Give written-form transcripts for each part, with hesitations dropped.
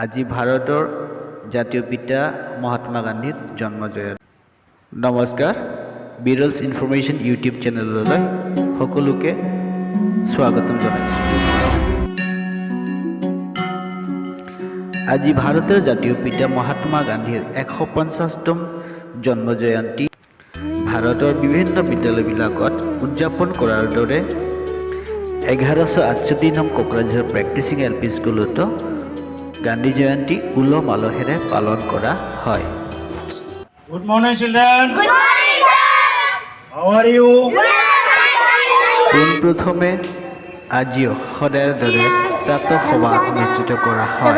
আজি ভাৰতৰ জাতীয় পিতা মহাত্মা গান্ধীৰ জন্ম জয়ন্তী। নমস্কাৰ, বিৰলছ ইনফৰমেশ্যন ইউটিউব চেনেললৈ সকলোকে স্বাগতম জনাইছোঁ। আজি ভাৰতৰ জাতীয় পিতা মহাত্মা গান্ধীৰ ১৫০তম জন্ম জয়ন্তী ভাৰতৰ বিভিন্ন বিদ্যালয়বিলাকত উদযাপন কৰাৰ দৰে ১১৬৮ নং কোকৰাঝাৰ প্ৰেক্টিচিং LP স্কুলতো গান্ধী জয়ন্তী উলহ মালহেৰে পালন কৰা হয়। Good morning, children. Good morning, sir. How are you? পোনপ্ৰথমে আজিও সদায়ৰ দৰে প্ৰাতঃ সভা অনুষ্ঠিত কৰা হয়।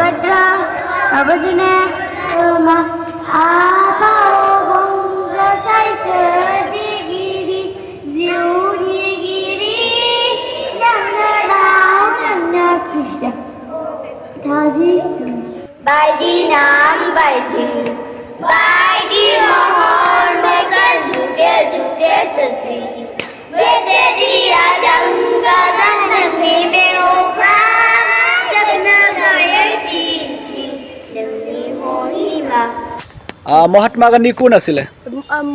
By the naam, by the mohor mein juge juge sasi, jaise diya janga janani mein ukra, jagna gaye chi jagni mohima. Mahatma Gandhi কোন আছিলে?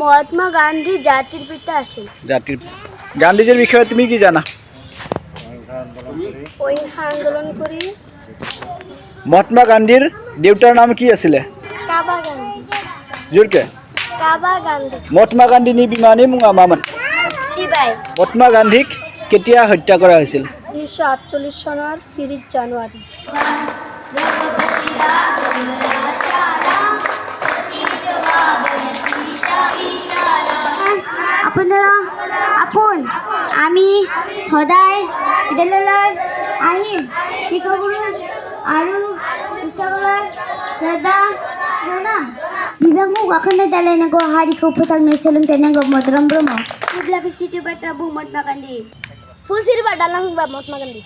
মহাত্মা গান্ধী জাতির পিতা আছিল। জাতির গান্ধীজির বিষয়ে তুমি কি জানা? অহিংসা আন্দোলন কৰি মহাত্মা গান্ধীর দেউতার নাম কি আছিলে? কাবা গান্ধী। জোরকে কাবা গান্ধী। মহাত্মা গান্ধী নি বিমানী মুঙা মামন। লিবাই মহাত্মা গান্ধীক কেতিয়া হত্যা করা হয়েছিল? 1948 চনৰ 30 জানুৱাৰী। আমি সদায় বিদ্যালয়লৈ আহিম, শিক্ষকগুৰু আৰু শিক্ষকলৈ শ্ৰদ্ধা জনাম। বিভাগমুখ অখণ্ড দালে নেগো হাৰিখौ फोथांनो सोलोंथाइनांगौ मदराम ब्रह्म। फुब्लाबि सिटि बाथ्रा बुं महात्मा गान्धी। फुसिरबा दालां होनबा महात्मा गान्धी।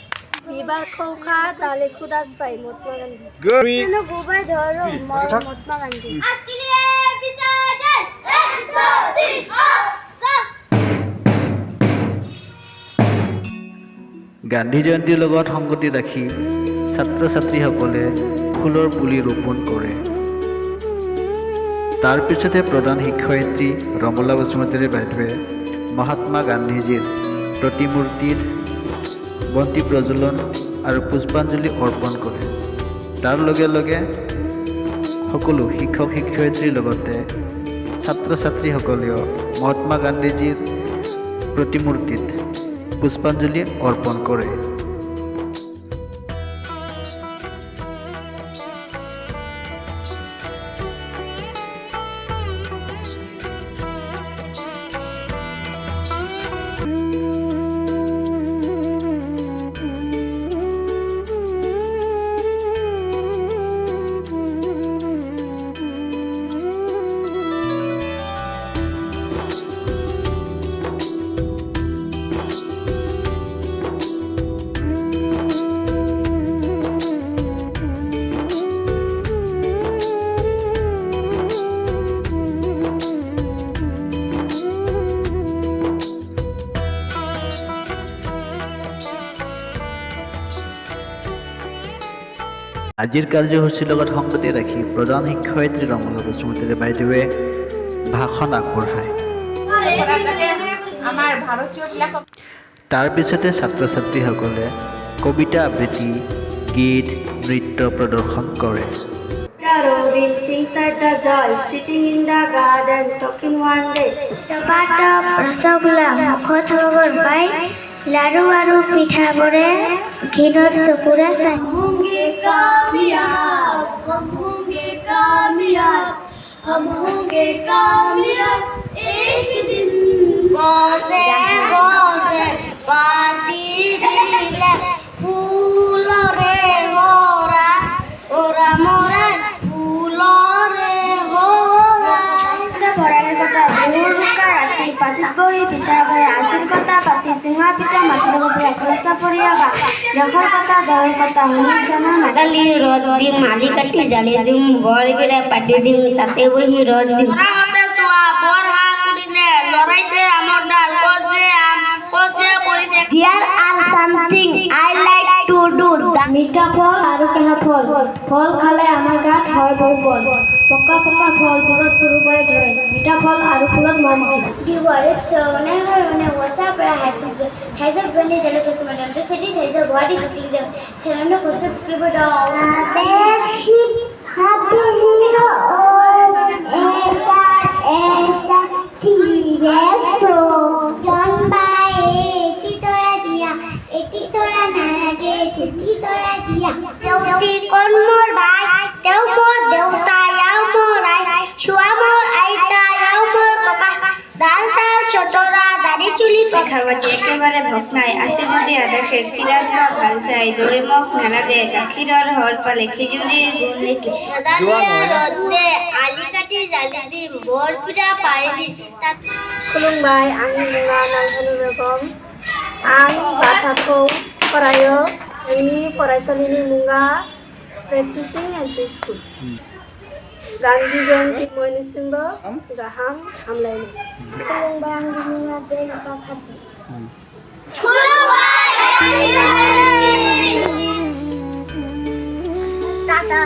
बिबारखौ खा दालिखौ दासबाय महात्मा गान्धी। गोबाय धरो महात्मा गान्धी। आजके लिए विसर्जन 1 2 3 গান্ধী জয়ন্তীৰ লগত সংগতি ৰাখি ছাত্ৰ ছাত্ৰীসকলে ফুলৰ পুলি ৰোপণ কৰে। তাৰ পিছতে প্ৰধান শিক্ষয়িত্ৰী ৰমলা বসুমতাৰী বাইদেৱে মহাত্মা গান্ধীজীৰ প্ৰতিমূৰ্তিত বন্তি প্ৰজ্বলন আৰু পুষ্পাঞ্জলি অৰ্পণ কৰে। তাৰ লগে লগে সকলো শিক্ষক শিক্ষয়িত্ৰীৰ লগতে ছাত্ৰ ছাত্ৰীসকলেও মহাত্মা গান্ধীজীৰ প্ৰতিমূৰ্তিত পুষ্পাঞ্জলি অৰ্পণ কৰে। আজিৰ কাৰ্যসূচীৰ লগত সংগতি ৰাখি প্ৰধান শিক্ষয়িত্ৰী ৰমলা বসুমতাৰী বাইদেৱে ভাষণ আগবঢ়ায়। তাৰ পিছতে ছাত্ৰ ছাত্ৰীসকলে কবিতা আবৃত্তি, গীত, নৃত্য প্ৰদৰ্শন কৰে। Things at the joy, sitting in the garden, talking one day. The part of Rasagula, Mukhothogor by Laru Aru Pithabore, Ghinor Sukura Sai. होंगे कामयाब, हम होंगे कामयाब, हम होंगे कामयाब एक दिन। गोसे गोसे पाती दिले फूल रे होरा ओरा मोरा फूल रे होरा। পৰাণে কথা বহুৰ বোকা ৰাতি পাচিত বহি পিঠা খাই আছিল কথা পাতি চিঙা পিঠা মাটিৰ লগত একৰচা পৰিয়াবা জখৰ কথা দহৰ কথা শুনিছনা মাতালি ৰদ দিম মালি কাটি জালি দিম বৰ বিৰা পাতি দিম তাতে বহি ৰদ দিম। মতে চোৱা বৰ হাঁহ কুটিনে লৰাইছে আমৰ ডাল কজে আম কজে পৰিছে। There are something I like to do. মিঠা ফল আৰু কেঁহা ফল ফল খালে আমাৰ গাত হয় বহু বল পকা পকা ফল ফুলত ফুৰুবাই ধৰে মিঠা ফল আৰু ফুলত মৰমকি দিৱালীত সোণে ওচা পৰা হাইজক জনি জলকত মানে সেটি হাইজ বডি কুটি দে সেরন্য কোসে ফুলব দাও হ্যাপি নিউ ইয়ার এসা তিরেটো জন বাই এটি তোরা নাগে এটি তোরা দিয়া দেউতি কোন মোর ভাই দেউ মোর দেউতা ইয়াও মোর আই শুয়া মোর আইতা ইয়াও মোর ককা দান সাল ছোটরা দাড়ি চুলি পেখার বাটি একেবারে ভোক নাই আছে যদি আদাসের চিরাজমা ভাল চাই দই মুখ নালা দে গাখীৰৰ হল পালে খিজুৰিৰ গুণ লিখি ৰোদে আলি কাটি জালি দিম বৰ পিঠা পাৰি দিম खुलुमबाय आंनि मुङा नालहानु बेगम आं बाथाखौ फरायो जोंनि फरायसालिनि मुङा प्रेक्टिसिं एलपि स्कुल गान्धी जयन्ती बयनिसिमबो गाहाम हामलायनाय खुलुमबाय आंनि मुङा जेनिका खाथि